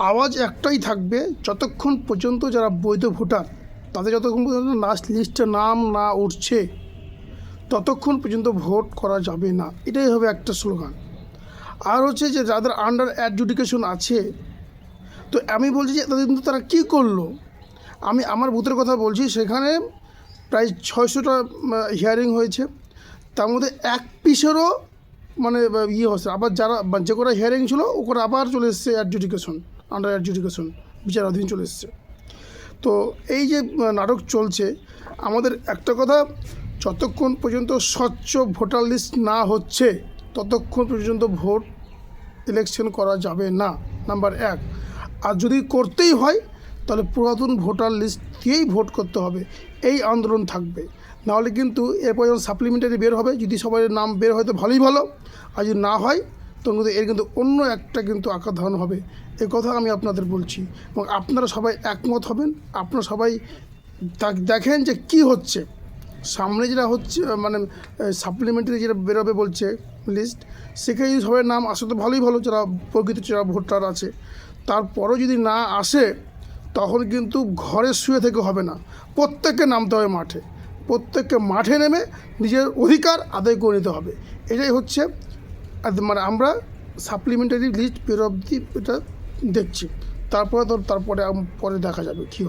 আওয়াজ একটাই থাকবে, যতক্ষণ পর্যন্ত যারা বৈধ ভোটার তাদের যতক্ষণ পর্যন্ত লাস্ট লিস্টে নাম না উঠছে ততক্ষণ পর্যন্ত ভোট করা যাবে না। এটাই হবে একটা স্লোগান। আর হচ্ছে যে যাদের আন্ডার অ্যাডজুডিকেশন আছে, তো আমি বলছি যে এতদিন তো তারা কী করলো। আমি আমার বুথের কথা বলছি, সেখানে প্রায় 600টা হিয়ারিং হয়েছে, তার মধ্যে এক পিসেরও মানে হচ্ছে। আবার যারা যে কটা হিয়ারিং ছিল ও করে আবার চলে এসছে অ্যাডজুডিকেশন, আন্ডার অ্যাডজুডিকেশন, বিচারাধীন চলে এসছে। তো এই যে নাটক চলছে, আমাদের একটা কথা, যতক্ষণ পর্যন্ত স্বচ্ছ ভোটার লিস্ট না হচ্ছে ততক্ষণ পর্যন্ত ভোট ইলেকশন করা যাবে না, নাম্বার 1। আর যদি করতেই হয় তাহলে পুরাতন ভোটার লিস্ট দিয়েই ভোট করতে হবে, এই আন্দোলন থাকবে। নাহলে কিন্তু এরপর যখন সাপ্লিমেন্টারি বের হবে, যদি সবাই নাম বের হয় তো ভালোই ভালো, আর যদি না হয় তখন কিন্তু এর কিন্তু অন্য একটা কিন্তু আকার ধারণ হবে। এই কথা আমি আপনাদের বলছি, এবং আপনারা সবাই একমত হবেন। আপনারা সবাই দেখেন যে কি হচ্ছে সামনে, যেটা হচ্ছে মানে সাপ্লিমেন্টারি যেটা বেরোবে বলছে লিস্ট, সেখানে যদি সবাই নাম আসে তো ভালোই ভালো, যারা প্রকৃত যারা ভোটার আছে। তারপরও যদি না আসে তখন কিন্তু ঘরে শুয়ে থেকে হবে না, প্রত্যেককে নামতে হবে মাঠে, প্রত্যেককে মাঠে নেমে নিজের অধিকার আদায় করে নিতে হবে। এটাই হচ্ছে মানে আমরা সাপ্লিমেন্টারি লিস্ট বের অবধি এটা দেখছি, তারপরে পরে দেখা যাবে কী হবে।